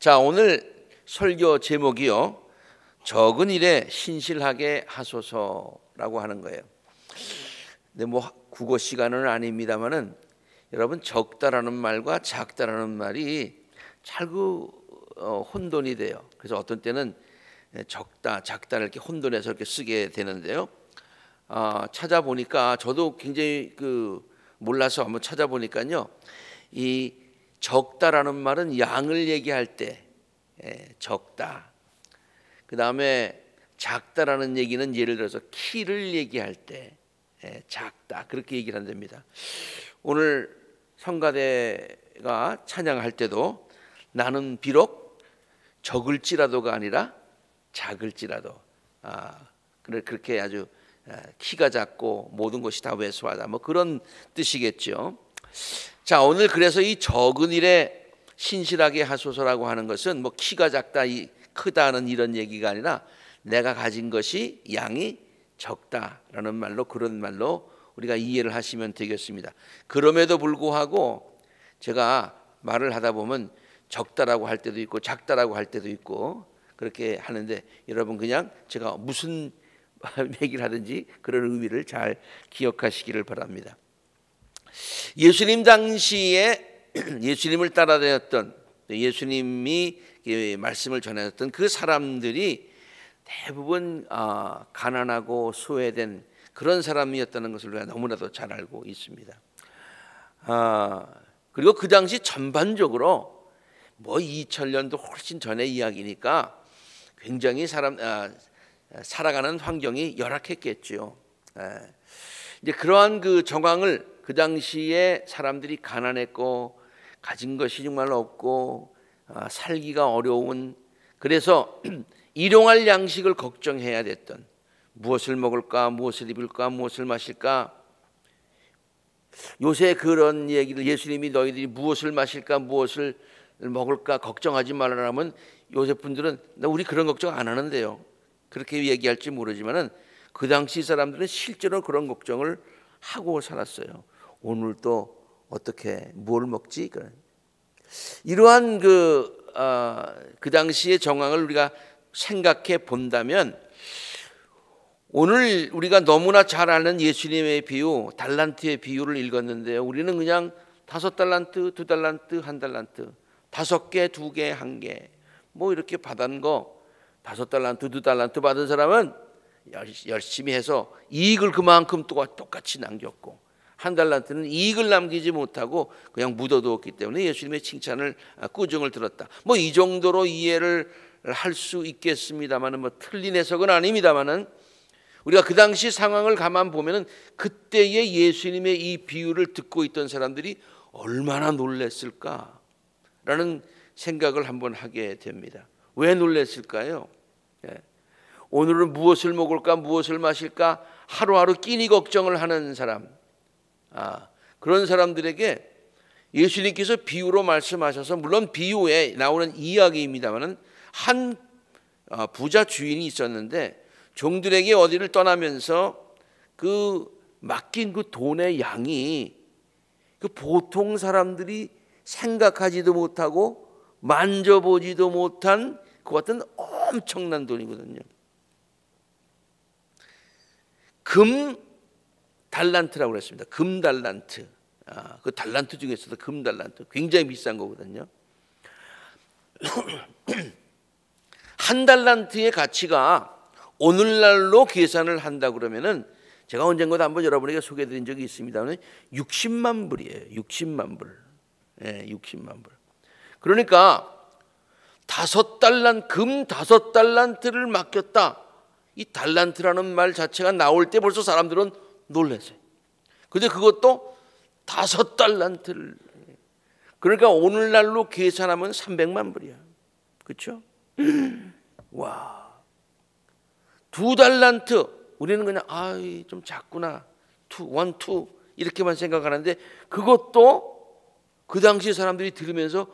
자, 오늘 설교 제목이요, 적은 일에 신실하게 하소서라고 하는 거예요. 근데 뭐 국어 시간은 아닙니다만은 여러분, 적다라는 말과 작다라는 말이 잘 혼돈이 돼요. 그래서 어떤 때는 적다, 작다를 이렇게 혼돈해서 이렇게 쓰게 되는데요. 찾아보니까 저도 굉장히 몰라서 한번 찾아보니까요, 이 적다라는 말은 양을 얘기할 때 적다. 그 다음에 작다라는 얘기는 예를 들어서 키를 얘기할 때 작다, 그렇게 얘기를 한답니다. 오늘 성가대가 찬양할 때도 나는 비록 적을지라도가 아니라 작을지라도, 그렇게 아주 키가 작고 모든 것이 다 왜소하다, 뭐 그런 뜻이겠죠. 자, 오늘 그래서 이 적은 일에 신실하게 하소서라고 하는 것은 뭐 키가 작다, 크다는 이런 얘기가 아니라 내가 가진 것이 양이 적다라는 말로, 그런 말로 우리가 이해를 하시면 되겠습니다. 그럼에도 불구하고 제가 말을 하다 보면 적다라고 할 때도 있고 작다라고 할 때도 있고 그렇게 하는데, 여러분 그냥 제가 무슨 얘기를 하든지 그런 의미를 잘 기억하시기를 바랍니다. 예수님 당시에 예수님을 따라다녔던, 예수님이 말씀을 전했던 그 사람들이 대부분 가난하고 소외된 그런 사람이었다는 것을 우리가 너무나도 잘 알고 있습니다. 그리고 그 당시 전반적으로 뭐 2000년도 훨씬 전의 이야기니까 굉장히 살아가는 환경이 열악했겠죠. 이제 그러한 그 정황을, 그 당시에 사람들이 가난했고 가진 것이 정말 없고 살기가 어려운, 그래서 일용할 양식을 걱정해야 됐던, 무엇을 먹을까, 무엇을 입을까, 무엇을 마실까. 요새 그런 얘기를 예수님이 너희들이 무엇을 마실까, 무엇을 먹을까 걱정하지 말라면 요새 분들은 우리 그런 걱정 안 하는데요, 그렇게 얘기할지 모르지만은 그 당시 사람들은 실제로 그런 걱정을 하고 살았어요. 오늘 또 어떻게 뭘 먹지? 이러한 그 당시의 정황을 우리가 생각해 본다면, 오늘 우리가 너무나 잘 아는 예수님의 비유, 달란트의 비유를 읽었는데요, 우리는 그냥 5달란트, 2달란트, 1달란트, 5개, 2개, 1개 뭐 이렇게 받은 거, 5달란트, 2달란트 받은 사람은 열심히 해서 이익을 그만큼 또 똑같이 남겼고, 1달란트는 이익을 남기지 못하고 그냥 묻어두었기 때문에 예수님의 칭찬을, 꾸중을 들었다. 뭐 이 정도로 이해를 할 수 있겠습니다만은, 뭐 틀린 해석은 아닙니다만은, 우리가 그 당시 상황을 가만 보면은 그때의 예수님의 이 비유를 듣고 있던 사람들이 얼마나 놀랐을까라는 생각을 한번 하게 됩니다. 왜 놀랐을까요? 오늘은 무엇을 먹을까, 무엇을 마실까 하루하루 끼니 걱정을 하는 사람, 그런 사람들에게 예수님께서 비유로 말씀하셔서, 물론 비유에 나오는 이야기입니다만은, 한 부자 주인이 있었는데 종들에게 어디를 떠나면서 그 맡긴 그 돈의 양이 그 보통 사람들이 생각하지도 못하고 만져보지도 못한 그 같은 엄청난 돈이거든요. 금 달란트라고 그랬습니다. 금 달란트. 그 달란트 중에서도 금 달란트 굉장히 비싼 거거든요. 한 달란트의 가치가 오늘날로 계산을 한다 그러면은, 제가 언젠가도 한번 여러분에게 소개해드린 적이 있습니다만 60만 불이에요. 60만 불. 60만 불. 그러니까 금 5달란트를 맡겼다. 이 달란트라는 말 자체가 나올 때 벌써 사람들은 놀랐어요. 근데 그것도 5달란트를. 그러니까 오늘날로 계산하면 300만 불이야. 그렇죠? 와. 2달란트. 우리는 그냥 좀 작구나. 1, 2 이렇게만 생각하는데, 그것도 그 당시 사람들이 들으면서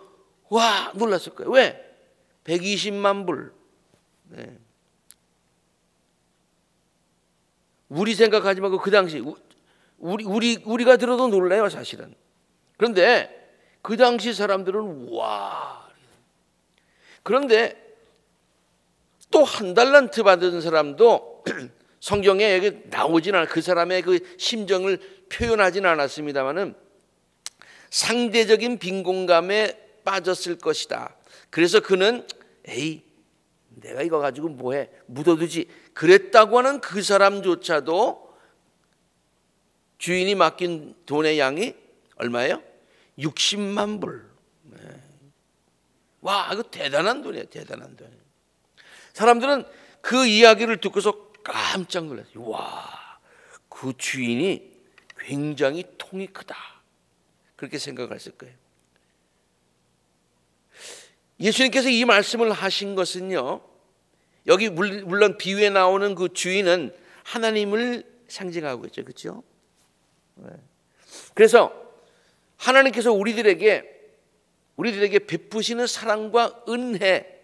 와, 놀랐을 거예요. 왜? 120만 불. 우리 생각하지 말고 그 당시 우리가 들어도 놀라요, 사실은. 그런데 그 당시 사람들은 와, 그런데 또 한 달란트 받은 사람도 성경에 여기 나오진 않아, 그 사람의 그 심정을 표현하진 않았습니다만은 상대적인 빈곤감에 빠졌을 것이다. 그래서 그는 에이, 내가 이거 가지고 뭐해, 묻어두지, 그랬다고 하는 그 사람조차도 주인이 맡긴 돈의 양이 얼마예요? 60만 불. 와, 이거 대단한 돈이에요. 대단한 돈. 사람들은 그 이야기를 듣고서 깜짝 놀랐어요. 와, 그 주인이 굉장히 통이 크다, 그렇게 생각했을 거예요. 예수님께서 이 말씀을 하신 것은요, 여기 물론 비유에 나오는 그 주인은 하나님을 상징하고 있죠. 그렇죠? 그래서 하나님께서 우리들에게 베푸시는 사랑과 은혜,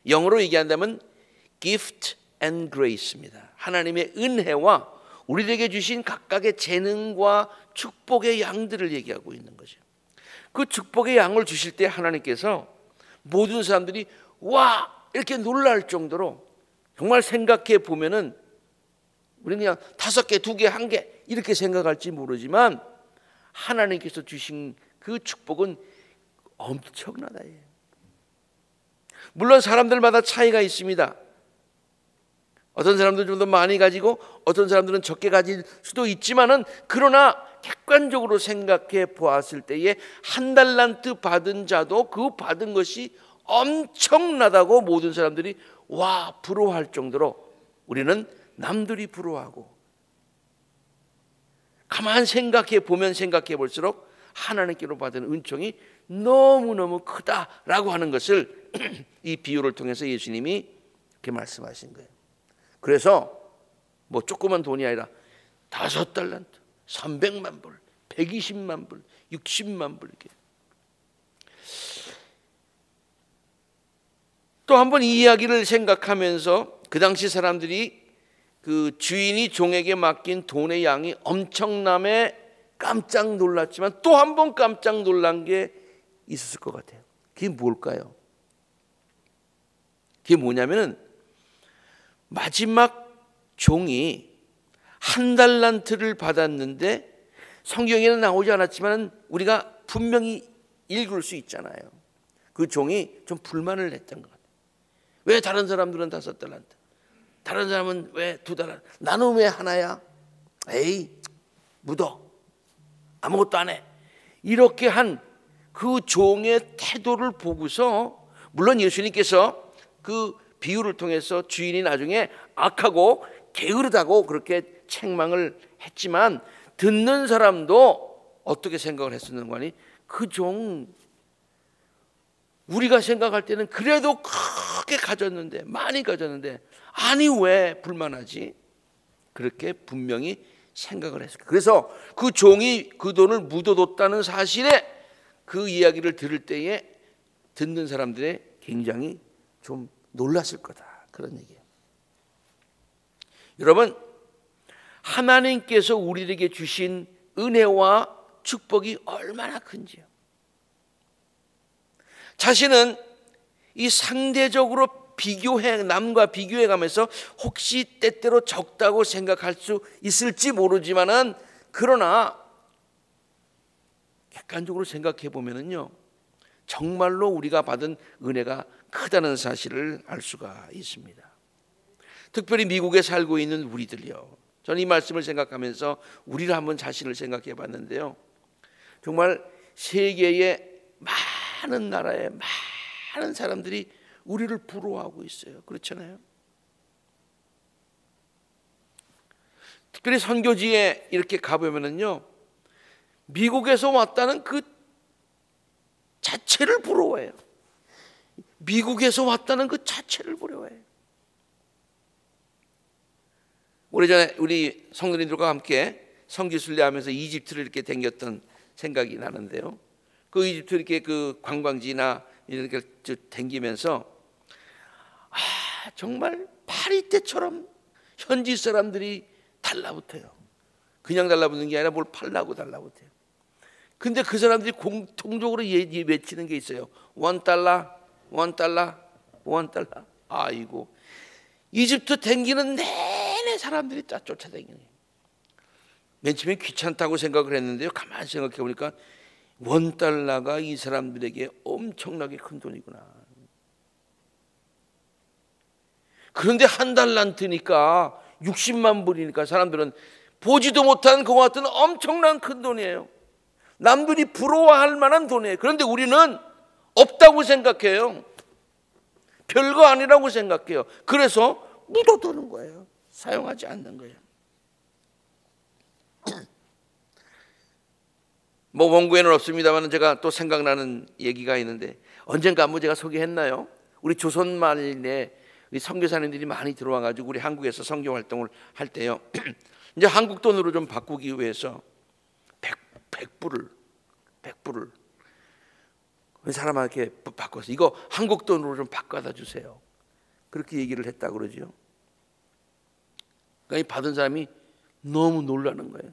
영어로 얘기한다면 gift and grace입니다. 하나님의 은혜와 우리에게 주신 각각의 재능과 축복의 양들을 얘기하고 있는 거죠. 그 축복의 양을 주실 때 하나님께서 모든 사람들이 와, 이렇게 놀랄 정도로, 정말 생각해 보면은 우리는 그냥 5개, 2개, 1개 이렇게 생각할지 모르지만 하나님께서 주신 그 축복은 엄청나다. 물론 사람들마다 차이가 있습니다. 어떤 사람들은 좀 더 많이 가지고 어떤 사람들은 적게 가질 수도 있지만은, 그러나 객관적으로 생각해 보았을 때에 한 달란트 받은 자도 그 받은 것이 엄청나다고 모든 사람들이 와, 부러워할 정도로 우리는 남들이 부러워하고, 가만 생각해 보면 생각해 볼수록 하나님께로 받은 은총이 너무너무 크다라고 하는 것을 이 비유를 통해서 예수님이 이렇게 말씀하신 거예요. 그래서 뭐 조그만 돈이 아니라 5달란트, 300만 불, 120만 불, 60만 불, 이렇게. 또 한 번 이 이야기를 생각하면서 그 당시 사람들이 그 주인이 종에게 맡긴 돈의 양이 엄청남에 깜짝 놀랐지만 또 한 번 깜짝 놀란 게 있었을 것 같아요. 그게 뭘까요? 그게 뭐냐면은 마지막 종이 1달란트를 받았는데, 성경에는 나오지 않았지만 우리가 분명히 읽을 수 있잖아요. 그 종이 좀 불만을 했던 것 같아요. 왜 다른 사람들은 5달란트, 다른 사람은 왜 2달란트, 나는 왜 하나야? 에이, 묻어, 아무것도 안 해. 이렇게 한 그 종의 태도를 보고서, 물론 예수님께서 그 비유를 통해서 주인이 나중에 악하고 게으르다고 그렇게 책망을 했지만, 듣는 사람도 어떻게 생각을 했었는 거니? 그 종, 우리가 생각할 때는 그래도 크게 가졌는데, 많이 가졌는데, 아니 왜 불만하지? 그렇게 분명히 생각을 했어요. 그래서 그 종이 그 돈을 묻어뒀다는 사실에 그 이야기를 들을 때에 듣는 사람들의 굉장히 좀 놀랐을 거다, 그런 얘기예요. 여러분, 하나님께서 우리에게 주신 은혜와 축복이 얼마나 큰지요. 자신은 이 상대적으로 남과 비교해 가면서 혹시 때때로 적다고 생각할 수 있을지 모르지만은, 그러나 객관적으로 생각해 보면은요, 정말로 우리가 받은 은혜가 크다는 사실을 알 수가 있습니다. 특별히 미국에 살고 있는 우리들요, 저는 이 말씀을 생각하면서 우리를 한번 자신을 생각해 봤는데요, 정말 세계의 많은 나라의 많은 사람들이 우리를 부러워하고 있어요. 그렇잖아요. 특별히 선교지에 이렇게 가보면은요, 미국에서 왔다는 그 자체를 부러워해요. 미국에서 왔다는 그 자체를 부러워해요. 오래전에 우리 성도님들과 함께 성지순례하면서 이집트를 이렇게 다녔던 생각이 나는데요, 그 이집트 이렇게 그 관광지나 이렇게 다니면서 정말 파리 때처럼 현지 사람들이 달라붙어요. 그냥 달라붙는 게 아니라 뭘 팔라고 달라붙어요. 근데 그 사람들이 공통적으로 외치는 게 있어요. $1, $1, $1. 아이고, 이집트 댕기는 내내 사람들이 쫓아다니는 거예요. 맨 처음에 귀찮다고 생각을 했는데요, 가만히 생각해 보니까 $1가 이 사람들에게 엄청나게 큰 돈이구나. 그런데 한 달란트니까 60만 불이니까 사람들은 보지도 못한 것 같은 엄청난 큰 돈이에요. 남들이 부러워할 만한 돈이에요. 그런데 우리는 없다고 생각해요. 별거 아니라고 생각해요. 그래서 묻어두는 거예요. 사용하지 않는 거예요. 뭐 원고에는 없습니다만 제가 또 생각나는 얘기가 있는데, 언젠가 한번 제가 소개했나요? 우리 조선 말에 선교사님들이 많이 들어와가지고 우리 한국에서 선교 활동을 할 때요, 이제 한국 돈으로 좀 바꾸기 위해서 100불을 사람한테 바꿔서 이거 한국 돈으로 좀 바꿔다 주세요. 그렇게 얘기를 했다고 그러죠. 그러니까 받은 사람이 너무 놀라는 거예요.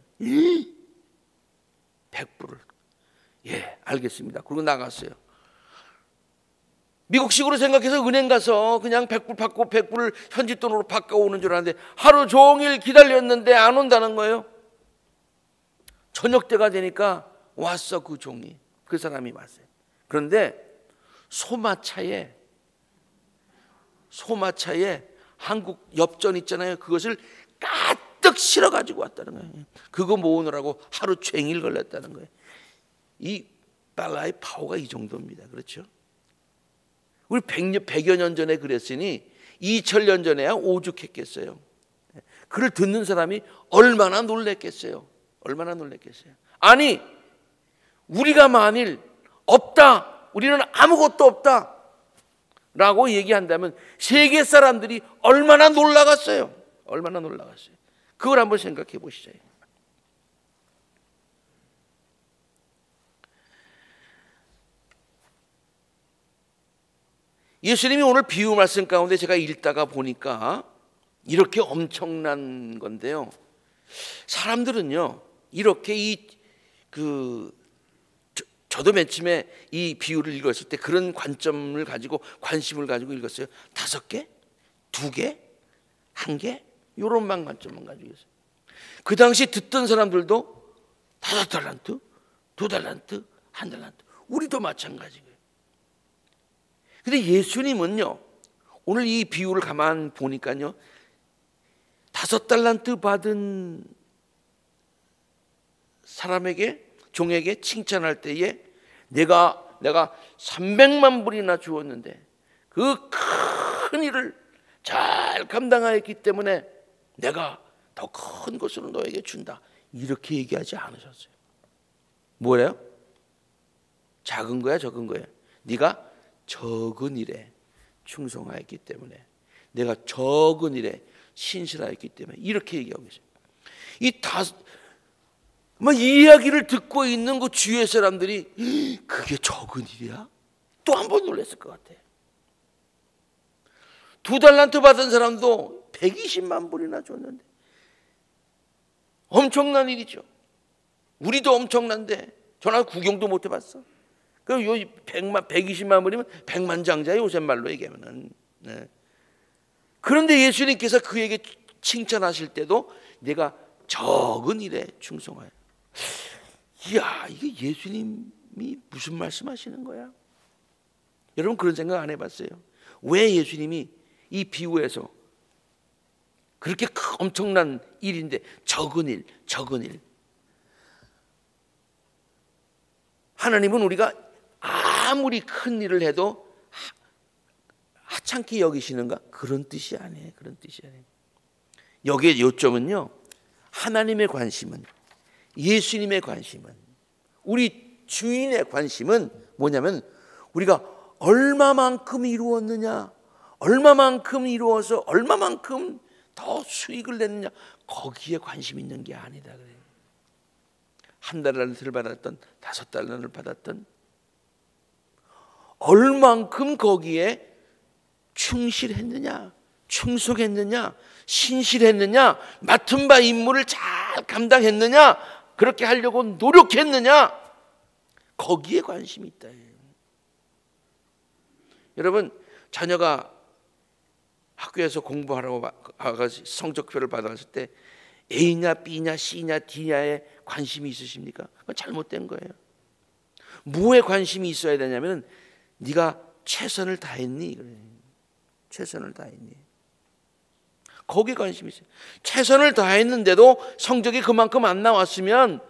100불을. 예, 알겠습니다. 그리고 나갔어요. 미국식으로 생각해서 은행 가서 그냥 100불 받고 100불을 현지 돈으로 바꿔오는 줄 알았는데 하루 종일 기다렸는데 안 온다는 거예요. 저녁 때가 되니까 왔어. 그 종이, 그 사람이 왔어요. 그런데 소마차에 한국 엽전 있잖아요. 그것을 가득 실어가지고 왔다는 거예요. 그거 모으느라고 하루 종일 걸렸다는 거예요. 이 달러의 파워가 이 정도입니다. 그렇죠? 우리 100여 년 전에 그랬으니 2000년 전에야 오죽했겠어요. 그를 듣는 사람이 얼마나 놀랬겠어요. 얼마나 놀랬겠어요. 아니, 우리가 만일 없다, 우리는 아무것도 없다 라고 얘기한다면 세계 사람들이 얼마나 놀라겠어요. 얼마나 놀라겠어요. 그걸 한번 생각해 보시죠. 예수님이 오늘 비유 말씀 가운데 제가 읽다가 보니까 이렇게 엄청난 건데요, 사람들은요 이렇게 저도 맨 처음에 이 비유를 읽었을 때 그런 관점을 가지고 관심을 가지고 읽었어요. 5개? 2개? 1개? 요런만 관점만 가지고 있어요. 그 당시 듣던 사람들도 5달란트, 2달란트, 1달란트. 우리도 마찬가지고요. 근데 예수님은요, 오늘 이 비유를 가만 보니까요, 5달란트 받은 사람에게, 종에게 칭찬할 때에 내가 300만 불이나 주었는데 그 큰 일을 잘 감당하였기 때문에 내가 더 큰 것으로 너에게 준다, 이렇게 얘기하지 않으셨어요. 뭐래요? 작은 거야, 적은 거야? 네가 적은 일에 충성하였기 때문에, 내가 적은 일에 신실하였기 때문에, 이렇게 얘기하고 계세요. 이 이야기를 듣고 있는 그 주위의 사람들이 그게 적은 일이야? 또 한 번 놀랐을 것 같아. 2달란트 받은 사람도 120만 불이나 줬는데 엄청난 일이죠. 우리도 엄청난데 전화 구경도 못 해봤어. 그럼 120만 불이면 백만장자예요, 요새 말로 얘기하면은. 네. 그런데 예수님께서 그에게 칭찬하실 때도 내가 적은 일에 충성하여. 이야, 이게 예수님이 무슨 말씀하시는 거야? 여러분 그런 생각 안 해봤어요? 왜 예수님이 이 비유에서 그렇게 엄청난 일인데 적은 일. 하나님은 우리가 아무리 큰 일을 해도 하찮게 여기시는가? 그런 뜻이 아니에요. 그런 뜻이 아니에요. 여기에 요점은요, 하나님의 관심은, 예수님의 관심은, 우리 주인의 관심은 뭐냐면 우리가 얼마만큼 이루었느냐, 얼마만큼 이루어서 얼마만큼 더 수익을 냈느냐, 거기에 관심 있는 게 아니다 그래요. 1달란트를 받았던 5달란트를 받았던 얼만큼 거기에 충실했느냐, 충속했느냐, 신실했느냐, 맡은 바 임무를 잘 감당했느냐, 그렇게 하려고 노력했느냐, 거기에 관심이 있다. 여러분, 자녀가 학교에서 공부하라고 성적표를 받아갔을 때 A냐 B냐 C냐 D냐에 관심이 있으십니까? 그건 잘못된 거예요. 뭐에 관심이 있어야 되냐면 네가 최선을 다했니? 최선을 다했니? 거기에 관심이 있어요. 최선을 다했는데도 성적이 그만큼 안 나왔으면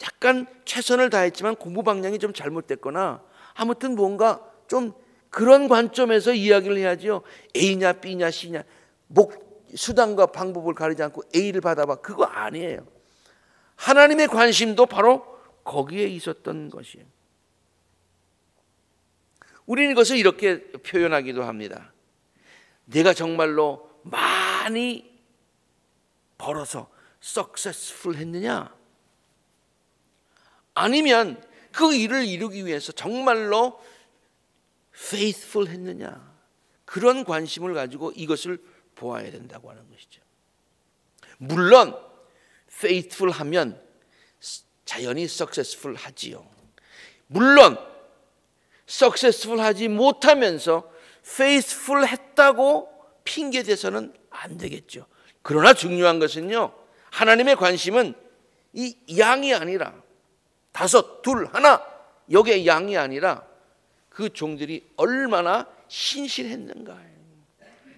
약간 최선을 다했지만 공부 방향이 좀 잘못됐거나 아무튼 뭔가 좀 그런 관점에서 이야기를 해야지요. A냐 B냐 C냐 수단과 방법을 가리지 않고 A를 받아봐. 그거 아니에요. 하나님의 관심도 바로 거기에 있었던 것이에요. 우리는 이것을 이렇게 표현하기도 합니다. 내가 정말로 많이 벌어서 successful 했느냐? 아니면 그 일을 이루기 위해서 정말로 faithful 했느냐? 그런 관심을 가지고 이것을 보아야 된다고 하는 것이죠. 물론 faithful 하면 자연히 successful 하지요. 물론 successful 하지 못하면서 faithful 했다고 핑계대서는 안 되겠죠. 그러나 중요한 것은요, 하나님의 관심은 이 양이 아니라 5, 2, 1 여기에 양이 아니라 그 종들이 얼마나 신실했는가예요.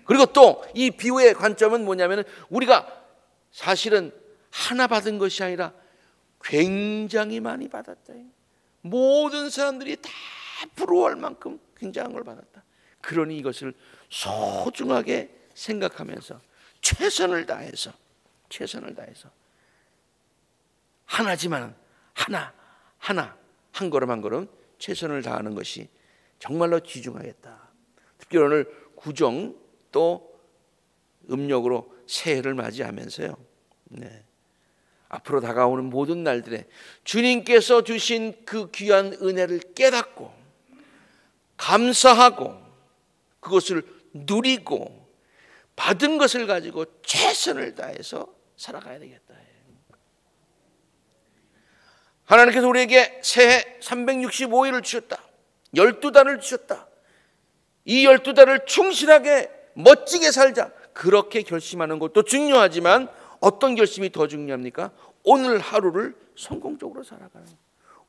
그리고 또 이 비유의 관점은 뭐냐면 우리가 사실은 하나 받은 것이 아니라 굉장히 많이 받았다. 모든 사람들이 다 부러워할 만큼 굉장한 걸 받았다. 그러니 이것을 소중하게 생각하면서 최선을 다해서 하나지만 하나 한 걸음 한 걸음 최선을 다하는 것이 정말로 귀중하겠다. 특히 오늘 구정 또 음력으로 새해를 맞이하면서요. 앞으로 다가오는 모든 날들에 주님께서 주신 그 귀한 은혜를 깨닫고 감사하고 그것을 누리고 받은 것을 가지고 최선을 다해서 살아가야 되겠다. 하나님께서 우리에게 새해 365일을 주셨다. 12달을 주셨다. 이 12달을 충실하게 멋지게 살자. 그렇게 결심하는 것도 중요하지만 어떤 결심이 더 중요합니까? 오늘 하루를 성공적으로 살아가는 것.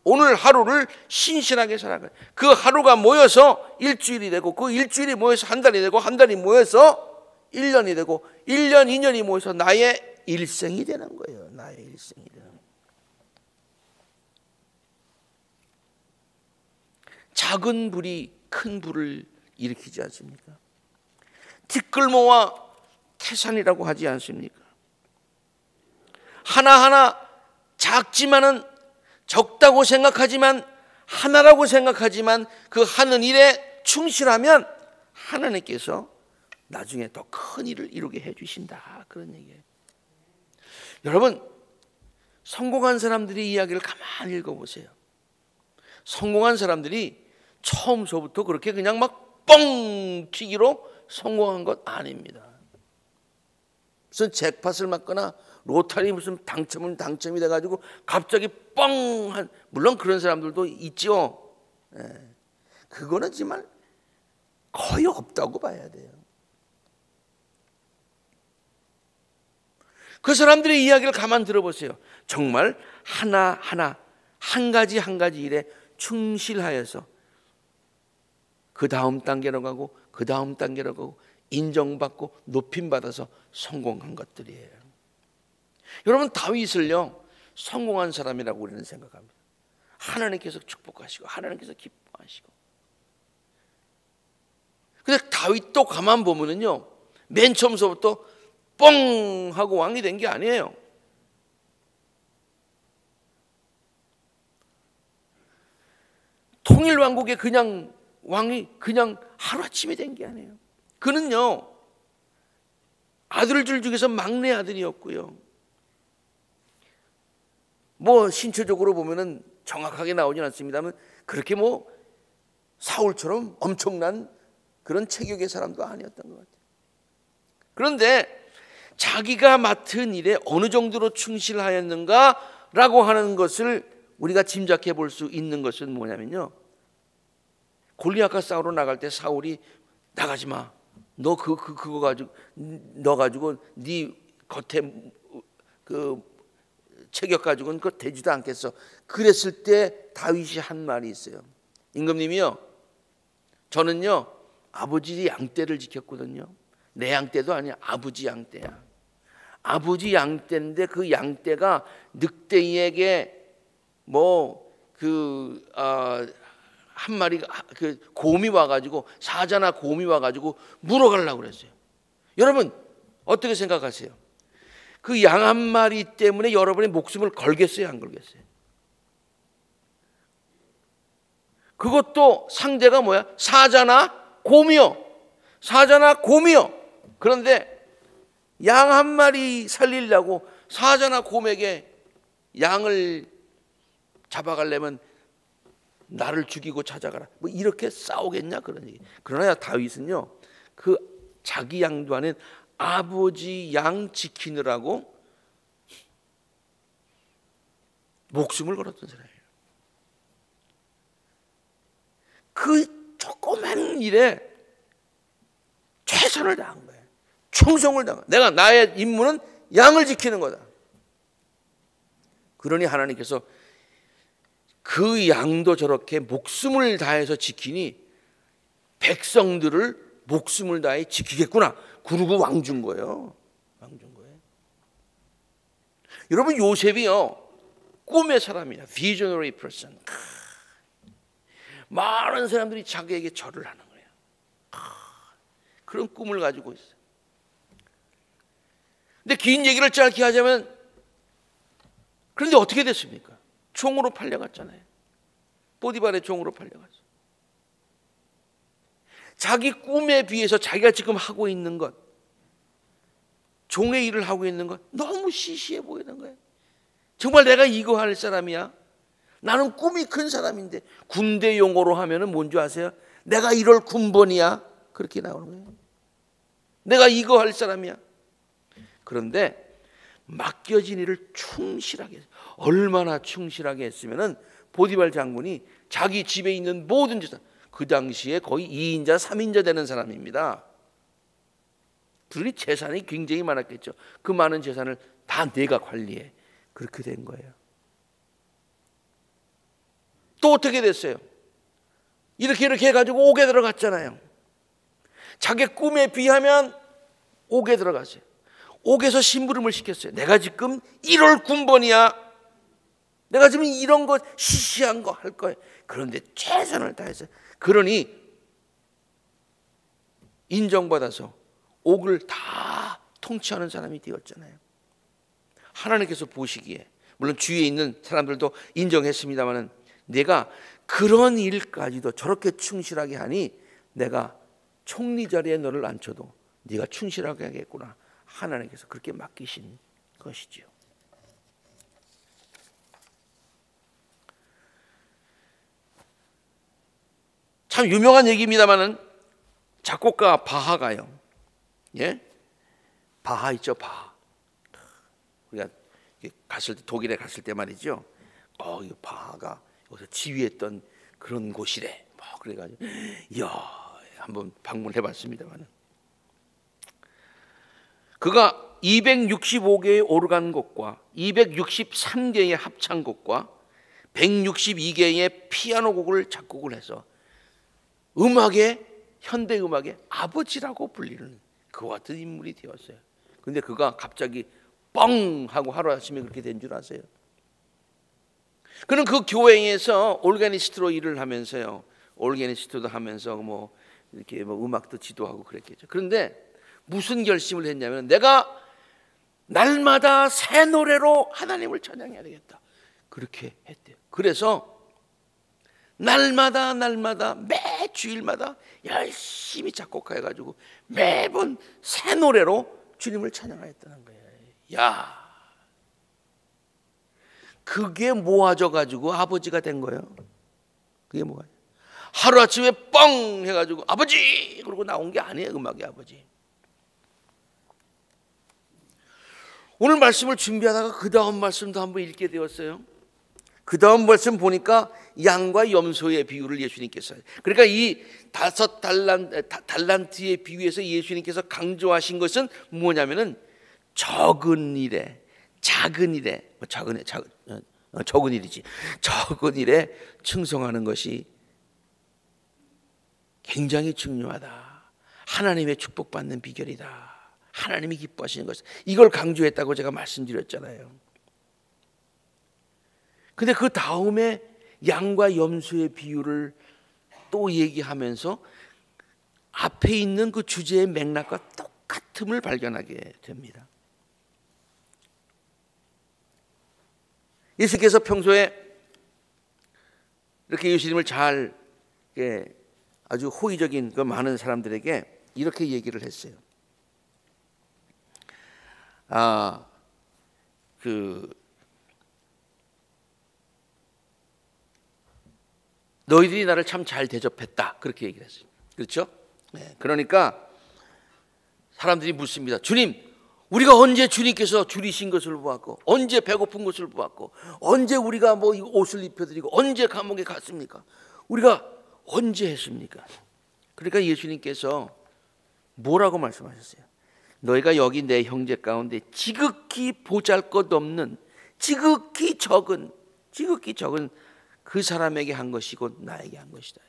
오늘 하루를 신실하게 살아가는 것. 그 하루가 모여서 일주일이 되고 그 일주일이 모여서 한 달이 되고 한 달이 모여서 1년이 되고 1년, 2년이 모여서 나의 일생이 되는 거예요. 나의 일생이 되는 거예요. 작은 불이 큰 불을 일으키지 않습니까? 티끌모아 태산이라고 하지 않습니까? 하나하나 작지만은 적다고 생각하지만 하나라고 생각하지만 그 하는 일에 충실하면 하나님께서 나중에 더 큰 일을 이루게 해주신다. 그런 얘기예요. 여러분, 성공한 사람들의 이야기를 가만히 읽어보세요. 성공한 사람들이 처음서부터 그렇게 그냥 막 뻥 튀기로 성공한 것 아닙니다. 무슨 잭팟을 맞거나 로터리 무슨 당첨이 돼가지고 갑자기 뻥한, 물론 그런 사람들도 있죠. 그거는 정말 거의 없다고 봐야 돼요. 그 사람들의 이야기를 가만 들어보세요. 정말 하나하나 한 가지 일에 충실하여서 그 다음 단계로 가고 그 다음 단계로 가고 인정받고 높임받아서 성공한 것들이에요. 여러분, 다윗을요 성공한 사람이라고 우리는 생각합니다. 하나님께서 축복하시고 하나님께서 기뻐하시고. 근데 다윗도 가만 보면은요 맨 처음서부터 뻥 하고 왕이 된 게 아니에요. 통일왕국의 그냥 왕이 그냥 하루아침에 된 게 아니에요. 그는요 아들들 중에서 막내 아들이었고요. 뭐 신체적으로 보면은 정확하게 나오진 않습니다만 그렇게 뭐 사울처럼 엄청난 그런 체격의 사람도 아니었던 것 같아요. 그런데 자기가 맡은 일에 어느 정도로 충실하였는가라고 하는 것을 우리가 짐작해 볼 수 있는 것은 뭐냐면요, 골리앗과 싸우러 나갈 때 사울이 나가지 마. 너 그거 가지고 너 가지고 네 겉에 그 체격 가지고는 그거 되지도 않겠어. 그랬을 때 다윗이 한 말이 있어요. 임금님이요, 저는요 아버지 양떼를 지켰거든요. 내 양떼도 아니야. 아버지 양떼야. 아버지 양떼인데 그 양떼가 늑대에게 한 마리가 그 곰이 와가지고 사자나 곰이 와가지고 물어가려고 그랬어요. 여러분 어떻게 생각하세요? 그 양 한 마리 때문에 여러분의 목숨을 걸겠어요, 안 걸겠어요? 그것도 상대가 뭐야? 사자나 곰이요. 사자나 곰이요. 그런데 양 한 마리 살리려고 사자나 곰에게 양을 잡아가려면 나를 죽이고 찾아가라. 뭐 이렇게 싸우겠냐 그런 얘기. 그러나 다윗은요 그 자기 양도 아닌 아버지 양 지키느라고 목숨을 걸었던 사람이에요. 그 조그만 일에 최선을 다한 거예요. 충성을 다한 거예요. 나의 임무는 양을 지키는 거다. 그러니 하나님께서 그 양도 저렇게 목숨을 다해서 지키니 백성들을 목숨을 다해 지키겠구나. 그러고 왕 준 거예요. 왕 준 거예요. 여러분 요셉이요 꿈의 사람이야. Visionary person. 많은 사람들이 자기에게 절을 하는 거예요. 그런 꿈을 가지고 있어요. 근데 긴 얘기를 짧게 하자면 그런데 어떻게 됐습니까? 총으로 팔려갔잖아요. 보디발의 총으로 팔려갔어요. 자기 꿈에 비해서 자기가 지금 하고 있는 것, 종의 일을 하고 있는 것 너무 시시해 보이는 거예요. 정말 내가 이거 할 사람이야? 나는 꿈이 큰 사람인데. 군대 용어로 하면은 뭔지 아세요? 내가 이럴 군번이야. 그렇게 나오는 거예요. 내가 이거 할 사람이야. 그런데 맡겨진 일을 충실하게 했어요. 얼마나 충실하게 했으면은 보디발 장군이 자기 집에 있는 모든 재산, 그 당시에 거의 2인자 3인자 되는 사람입니다. 그러니 재산이 굉장히 많았겠죠. 그 많은 재산을 다 내가 관리해. 그렇게 된 거예요. 또 어떻게 됐어요? 이렇게 해가지고 옥에 들어갔잖아요. 자기 꿈에 비하면 옥에 들어갔어요. 옥에서 심부름을 시켰어요. 내가 지금 1월 군번이야. 내가 지금 이런 거 시시한 거 할 거예요. 그런데 최선을 다했어요. 그러니 인정받아서 옥을 다 통치하는 사람이 되었잖아요. 하나님께서 보시기에 물론 주위에 있는 사람들도 인정했습니다마는 내가 그런 일까지도 저렇게 충실하게 하니 내가 총리 자리에 너를 앉혀도 네가 충실하게 하겠구나. 하나님께서 그렇게 맡기신 것이지요. 참 유명한 얘기입니다만은 작곡가 바하가요. 예? 바하 있죠, 바하. 우리가 갔을 때 독일에 갔을 때 말이죠. 이 바하가 여기서 지휘했던 그런 곳이래. 그래가지고 이야 한번 방문해봤습니다만은 그가 265개의 오르간곡과 263개의 합창곡과 162개의 피아노곡을 작곡을 해서 현대 음악의 아버지라고 불리는 그와 같은 인물이 되었어요. 근데 그가 갑자기 뻥 하고 하루아침에 그렇게 된 줄 아세요? 그는 그 교회에서 올게니스트로 일을 하면서요. 올게니스트도 하면서 이렇게 음악도 지도하고 그랬겠죠. 그런데 무슨 결심을 했냐면 내가 날마다 새 노래로 하나님을 찬양해야 되겠다. 그렇게 했대요. 그래서 날마다 매 주일마다 열심히 작곡해가지고 매번 새 노래로 주님을 찬양하였다는 거예요. 야, 그게 모아져가지고 아버지가 된 거예요. 그게 뭐야? 하루아침에 뻥 해가지고 아버지! 그러고 나온 게 아니에요. 음악의 아버지. 오늘 말씀을 준비하다가 그 다음 말씀도 한번 읽게 되었어요. 그 다음 말씀 보니까 양과 염소의 비유를 예수님께서, 그러니까 이 5달란트의 비유에서 예수님께서 강조하신 것은 뭐냐면은 적은 일에, 작은 일에, 적은 일이지, 적은 일에 충성하는 것이 굉장히 중요하다. 하나님의 축복받는 비결이다. 하나님이 기뻐하시는 것, 이걸 강조했다고 제가 말씀드렸잖아요. 근데 그 다음에 양과 염소의 비유를 또 얘기하면서 앞에 있는 그 주제의 맥락과 똑같음을 발견하게 됩니다. 예수께서 평소에 이렇게 예수님을 잘, 아주 호의적인 그 많은 사람들에게 이렇게 얘기를 했어요. 너희들이 나를 참 잘 대접했다, 그렇게 얘기를 했어요. 그렇죠? 네. 그러니까 사람들이 묻습니다. 주님, 우리가 언제 주님께서 줄이신 것을 보았고, 언제 배고픈 것을 보았고, 언제 우리가 뭐 옷을 입혀드리고, 언제 감옥에 갔습니까? 우리가 언제 했습니까? 그러니까 예수님께서 뭐라고 말씀하셨어요? 너희가 여기 내 형제 가운데 지극히 보잘것없는, 지극히 적은 그 사람에게 한 것이 곧 나에게 한 것이다.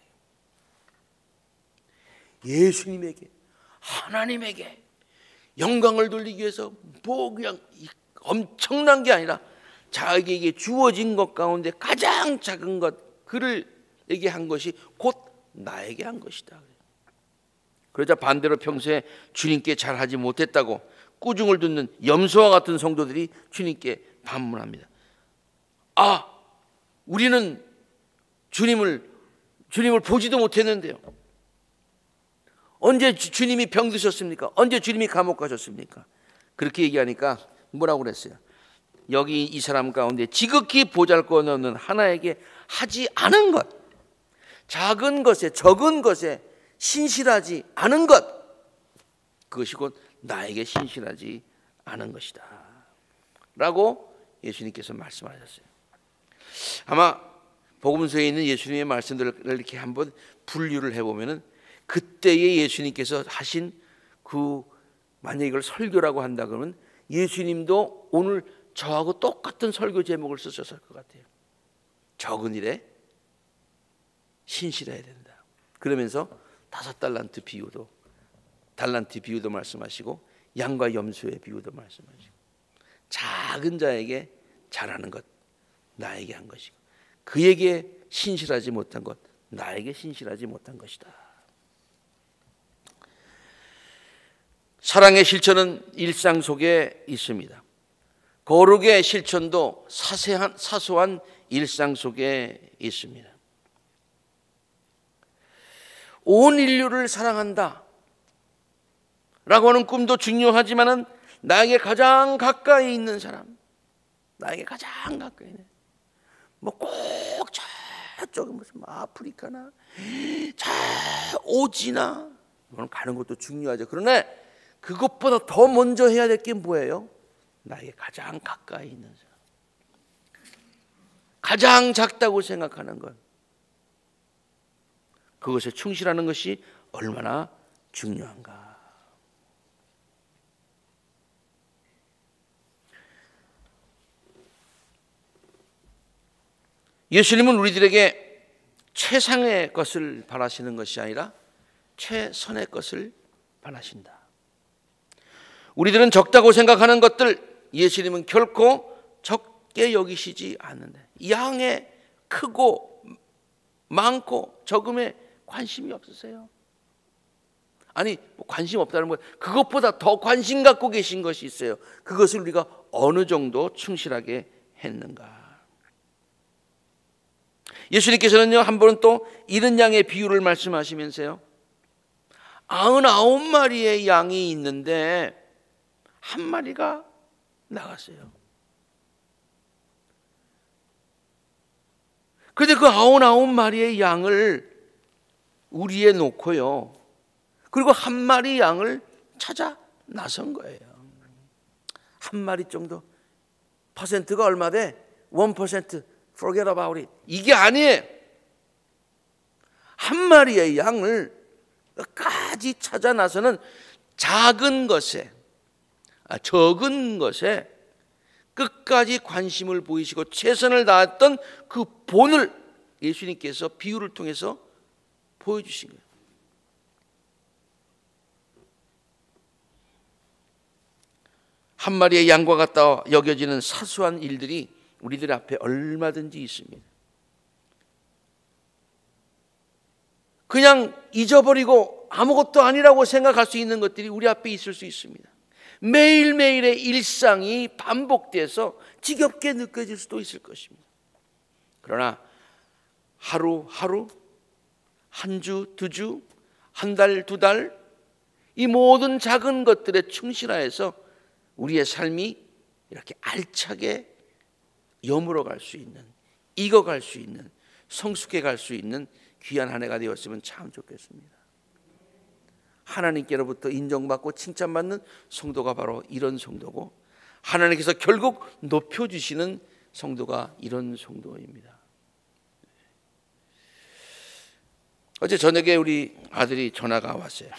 예수님에게, 하나님에게 영광을 돌리기 위해서 뭐 그냥 엄청난 게 아니라 자기에게 주어진 것 가운데 가장 작은 것, 그를 에게 한 것이 곧 나에게 한 것이다. 그러자 반대로 평소에 주님께 잘하지 못했다고 꾸중을 듣는 염소와 같은 성도들이 주님께 반문합니다. 우리는 주님을 보지도 못했는데요. 언제 주님이 병드셨습니까? 언제 주님이 감옥 가셨습니까? 그렇게 얘기하니까 뭐라고 그랬어요? 여기 이 사람 가운데 지극히 보잘것없는 하나에게 하지 않은 것, 작은 것에, 적은 것에 신실하지 않은 것, 그것이 곧 나에게 신실하지 않은 것이다 라고 예수님께서 말씀하셨어요. 아마 복음서에 있는 예수님의 말씀들을 이렇게 한번 분류를 해보면은 그때의 예수님께서 하신 만약 이걸 설교라고 한다 그러면 예수님도 오늘 저하고 똑같은 설교 제목을 쓰셨을 것 같아요. 적은 일에 신실해야 된다. 그러면서 5달란트 비유도 말씀하시고 양과 염소의 비유도 말씀하시고, 작은 자에게 잘하는 것 나에게 한 것이고, 그에게 신실하지 못한 것 나에게 신실하지 못한 것이다. 사랑의 실천은 일상 속에 있습니다. 거룩의 실천도 사소한 일상 속에 있습니다. 온 인류를 사랑한다 라고 하는 꿈도 중요하지만은 나에게 가장 가까이 있는 사람, 나에게 가장 가까이 있는, 뭐 꼭 저쪽에 무슨 아프리카나 저 오지나 그건 가는 것도 중요하죠. 그러나 그것보다 더 먼저 해야 될 게 뭐예요? 나에게 가장 가까이 있는 사람, 가장 작다고 생각하는 것, 그것에 충실하는 것이 얼마나 중요한가. 예수님은 우리들에게 최상의 것을 바라시는 것이 아니라 최선의 것을 바라신다. 우리들은 적다고 생각하는 것들 예수님은 결코 적게 여기시지 않는다. 양에 크고 많고 적음에 관심이 없으세요. 아니, 관심 없다는 건 그것보다 더 관심 갖고 계신 것이 있어요. 그것을 우리가 어느 정도 충실하게 했는가. 예수님께서는요, 한 번은 또 잃은 양의 비유를 말씀하시면서요, 99마리의 양이 있는데 한 마리가 나갔어요. 그런데 그 99마리의 양을 우리에 놓고요, 그리고 한 마리 양을 찾아 나선 거예요. 한 마리 정도, 퍼센트가 얼마 돼? 1%, forget about it. 이게 아니에요. 한 마리의 양을 끝까지 찾아 나서는 적은 것에 끝까지 관심을 보이시고 최선을 다했던 그 본을 예수님께서 비유를 통해서 보여주신 거예요. 한 마리의 양과 같다 여겨지는 사소한 일들이 우리들 앞에 얼마든지 있습니다. 그냥 잊어버리고 아무것도 아니라고 생각할 수 있는 것들이 우리 앞에 있을 수 있습니다. 매일매일의 일상이 반복돼서 지겹게 느껴질 수도 있을 것입니다. 그러나 하루하루, 한 주, 두 주, 한 달, 두 달, 이 모든 작은 것들에 충실하여서 우리의 삶이 이렇게 알차게 여물어 갈 수 있는, 익어갈 수 있는, 성숙해 갈 수 있는 귀한 한 해가 되었으면 참 좋겠습니다. 하나님께로부터 인정받고 칭찬받는 성도가 바로 이런 성도고, 하나님께서 결국 높여주시는 성도가 이런 성도입니다. 어제 저녁에 우리 아들이 전화가 왔어요.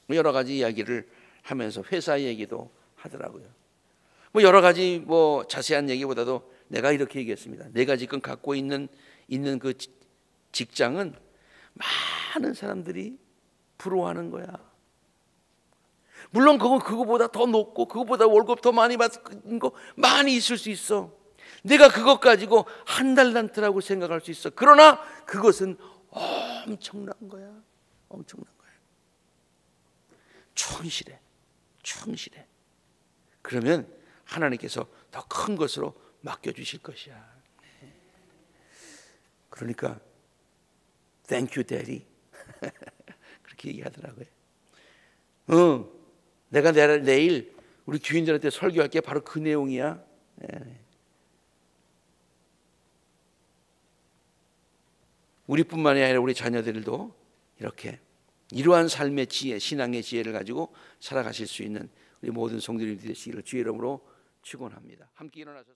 여러 가지 이야기를 하면서 회사 얘기도 하더라고요. 여러 가지 자세한 얘기보다도 내가 이렇게 얘기했습니다. 내가 지금 갖고 있는 그 직장은 많은 사람들이 부러워하는 거야. 물론 그거보다 더 높고 그거보다 월급 더 많이 받는 거 많이 있을 수 있어. 내가 그것 가지고 한 달란트라고 생각할 수 있어. 그러나 그것은 엄청난 거야. 엄청난 거야. 충실해. 그러면 하나님께서 더 큰 것으로 맡겨주실 것이야. 그러니까 Thank you, Daddy. 그렇게 얘기하더라고요. 내가 내일 우리 교인들한테 설교할 게 바로 그 내용이야. 우리뿐만이 아니라 우리 자녀들도 이렇게 이러한 삶의 지혜, 신앙의 지혜를 가지고 살아가실 수 있는 우리 모든 성도님이 되시기를 주의 이름으로 축원합니다. 함께 일어나셔서